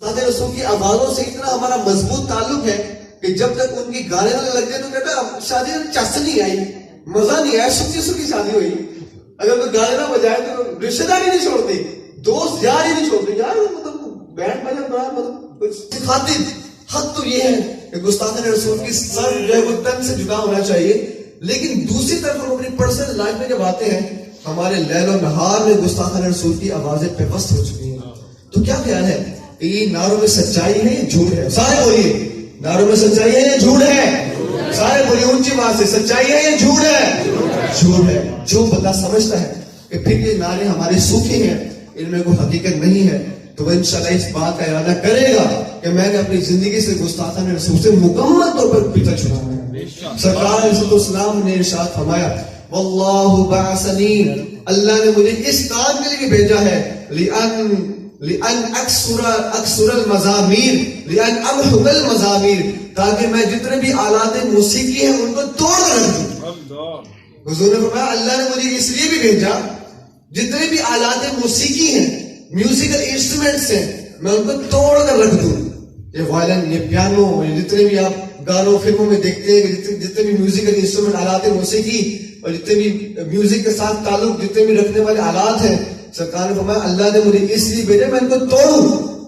سادہ رسول کی آوازوں سے اتنا ہمارا مضبوط تعلق ہے کہ جب تک ان کی گانے والے لگ جائے تو کہتا ہے شادی میں چس نہیں آئی، مزہ نہیں آیا، سچی سچی شادی ہوئی. اگر کوئی گانے نہ بجائے تو رشتے دار ہی نہیں چھوڑتے، دوست یار ہی نہیں چھوڑتے. یار مطلب بینڈ بجا بڑا مطلب خاطر حد تو یہ ہے کہ گستاخان رسول کی سر جو ہے وہ تن سے جدا ہونا چاہیے. لیکن دوسری طرف ہم اپنی پرسنل لائف میں جب آتے ہیں ہمارے لیل و نہار میں گستاخان رسول کی آوازیں پیوست ہو چکی ہیں. تو کیا خیال ہے کہ یہ نعروں میں سچائی ہے یا جھوٹ ہے؟ سارے بولیے، نعروں میں سچائی ہے یا جھوٹ ہے؟ سارے بولیے اونچی بات سے، سچائی ہے یا جھوٹ ہے؟ جھوٹ ہے. جو بندہ سمجھتا ہے کہ پھر یہ نعرے ہمارے سوکھے ہیں، ان میں کوئی حقیقت نہیں ہے، تو وہ انشاءاللہ اس بات کا ارادہ کرے گا کہ میں نے اپنی زندگی سے گستاخان رسول سے مکمل طور پر پیچھا چھڑانا ہے. سرکار علیہ السلام نے ارشاد فرمایا واللہ بعثنی، اللہ نے مجھے اس کام کے لیے بھیجا ہے لأن اکثر المزامیر، لأن امحق المزامیر، تاکہ میں جتنے بھی آلات موسیقی ہیں ان کو توڑ رکھ دوں. حضور نے فرمایا اللہ نے مجھے اس لیے بھی بھیجا جتنے بھی آلات موسیقی ہیں، میوزیکل انسٹرومنٹس ہیں، میں ان کو توڑ کر رکھ دوں. یہ وائلن، یہ پیانو، یہ جتنے بھی آپ گانوں فلموں میں دیکھتے ہیں کہ جتنے بھی میوزیکل انسٹرومنٹ، آلات موسیقی اور جتنے بھی میوزک کے ساتھ تعلق جتنے بھی رکھنے والے آلات ہیں، سرکار نے فرمایا اللہ نے مجھے اس لیے بھیجا میں ان کو توڑوں،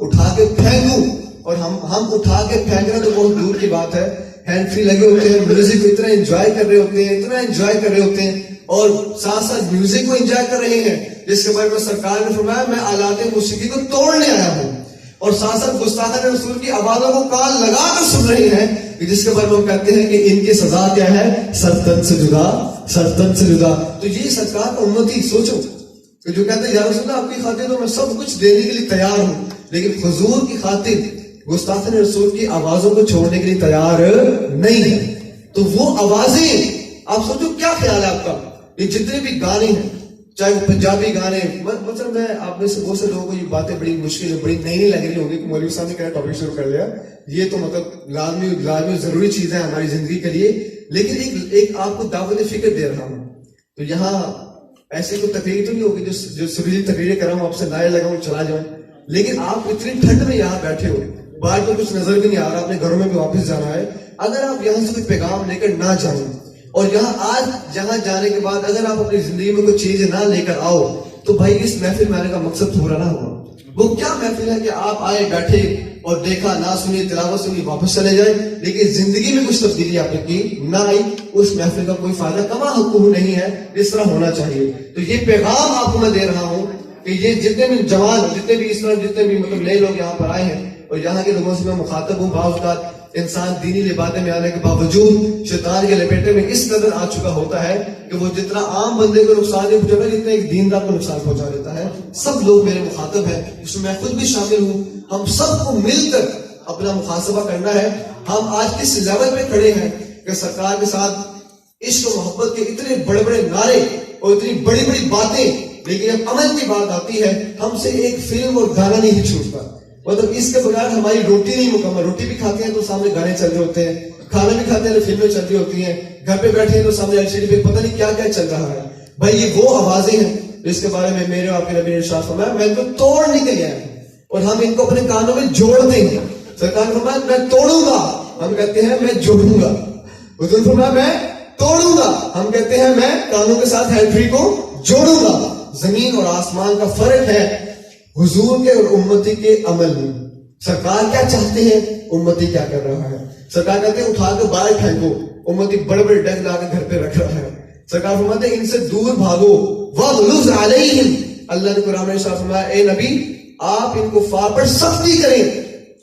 اٹھا کے پھینکوں. اور ہم اٹھا کے پھینکنا تو بہت دور کی بات ہے. ہینڈ فری لگے ہوتے ہیں، میوزک کو اتنا انجوائے کر رہے ہوتے ہیں، اتنا انجوائے کر رہے ہوتے ہیں، اور ساتھ ساتھ میوزک کو انجوائے کر رہے ہیں، جس کے بارے میں سرکار نے فرمایا میں آلات موسیقی کو توڑنے آیا ہوں. اور ساتھ ساتھ گستاخان رسول کی آوازوں کو کان لگا کر سن رہے ہیں، جس کے بارے میں ہم کہتے ہیں کہ ان کی سزا کیا ہے؟ سرتن سے جدا، سرتن سے جدا. تو یہ سرکار کا امتی سوچو کہ جو کہتے ہیں یا رسول اللہ آپ کی خاطر تو میں سب کچھ دینے کے لیے تیار ہوں، لیکن حضور کی خاطر گستاخان رسول کی آوازوں کو چھوڑنے کے لیے تیار نہیں ہے. تو وہ آوازیں آپ سوچو کیا خیال ہے آپ کا؟ یہ جتنے بھی گانے ہیں، چاہے وہ پنجابی گانے، مثلا میں آپ میں سے بہت سے لوگوں کو یہ باتیں بڑی مشکل بڑی نئی لگ رہی ہوں گی کہ مولوی صاحب نے کیا ٹاپک شروع کر لیا. یہ تو مطلب لازمی ضروری چیز ہے ہماری زندگی کے لیے، لیکن ایک آپ کو دعوت فکر دے رہا ہوں. تو یہاں ایسی کوئی تقریر تو نہیں ہوگی جو سریلی تقریریں کر رہا ہوں، آپ سے نعرے لگاؤں چلا جاؤں، لیکن آپ اتنی ٹھنڈ میں یہاں بیٹھے ہو، باہر تو کچھ نظر بھی نہیں آ رہا، اپنے گھروں میں بھی واپس جانا ہے. اگر آپ یہاں سے کوئی پیغام لے کر نہ جائیں اور جہاں جانے کے بعد اگر آپ اپنی زندگی میں کوئی چیز نہ لے کر آؤ، تو بھائی اس محفل میں آنے کا مقصد پورا نہ ہوا. وہ کیا محفل ہے کہ آپ آئے بیٹھے اور دیکھا نہ سنی، تلاوت سنی، واپس چلے جائیں، لیکن زندگی میں کچھ تبدیلی آپ نے کی نہ آئی. اس محفل کا کوئی فائدہ کما حقوق نہیں ہے، اس طرح ہونا چاہیے. تو یہ پیغام آپ کو میں دے رہا ہوں کہ یہ جتنے بھی جوان، جتنے بھی اس طرح جتنے بھی مطلب نئے لوگ یہاں پر آئے ہیں اور یہاں کے لوگوں سے میں مخاطب ہوں، بعض اوقات انسان دینی لبادے میں آنے کے باوجود شیطان کے لپیٹے میں اس قدر آ چکا ہوتا ہے کہ وہ جتنا عام بندے کو نقصان نہیں پہنچاتا جتنا ایک دیندار کو نقصان پہنچا دیتا ہے. سب لوگ میرے مخاطب ہیں، اس میں خود بھی شامل ہوں. ہم سب کو مل کر اپنا محاسبہ کرنا ہے. ہم آج کس لیول پہ کھڑے ہیں کہ سرکار کے ساتھ عشق و محبت کے اتنے بڑے بڑے نعرے اور اتنی بڑی بڑی باتیں، لیکن جب عمل کی بات آتی ہے ہم سے ایک فلم اور گانا نہیں چھوٹتا. مطلب اس کے بغیر ہماری روٹی نہیں مکمل. روٹی بھی کھاتے ہیں تو سامنے گانے چل رہے ہوتے ہیں، کھانا بھی کھاتے ہیں تو فلمیں چل رہی ہوتی ہیں، گھر پہ بیٹھے ہیں تو سامنے LCD پہ پتہ نہیں کیا کیا چل رہا ہے. بھائی یہ وہ آوازیں ہیں جس کے بارے میں میرے آپ کے نبی نے ارشاد فرمایا میں ان کو توڑنے کے لیے آیا ہوں اور ہم ان کو اپنے کانوں میں جوڑ دیں گے. سرکار نے فرمایا میں توڑوں گا، ہم کہتے ہیں میں جوڑوں گا. حضور فرمایا میں توڑوں گا، ہم کہتے ہیں میں کانوں کے ساتھ ہینڈ فری کو جوڑوں گا. زمین اور آسمان کا فرق ہے حضور کے اور امتی کے عمل میں. سرکار کیا چاہتے ہیں، امتی کیا کر رہا ہے. سرکار کہتے ہیں اٹھا کے باہر پھینکو، امتی بڑے بڑے ڈگ لا کے گھر پہ رکھ رہا ہے. سرکار فرماتے ہیں ان سے دور بھاگو، وَغْلُظْ عَلَيْهِمْ. اللہ نے قرآن میں ارشاد فرمایا اے نبی آپ ان کفار پر سختی کریں.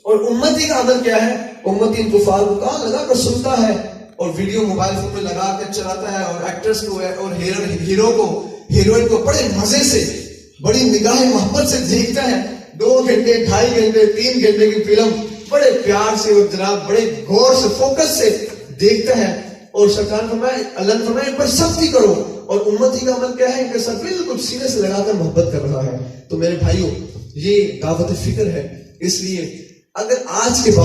اور امتی کا عمل کیا ہے؟ امتی ان کفار کو کان لگا کر سنتا ہے اور ویڈیو موبائل فون میں لگا کر چلاتا ہے، اور ایکٹرز کو اور ہیرو کو ہیروئن کو بڑے مزے سے بڑی نگاہ محبت سے دیکھتا ہے. 2 گھنٹے 2.5 گھنٹے 3 گھنٹے کی فلم بڑے پیار سے اور جناب بڑے غور سے فوکس سے دیکھتا ہے. اور سرکار فرمائے اللہ نے فرمایا ان پر سختی کرو. اور امتی کا عمل کیا ہے؟ ان کے ساتھ بالکل سینے سے لگا کر محبت کر رہا ہے. تو میرے بھائیوں یہ دعوت فکر ہے. اس لیے اگر آج کے بعد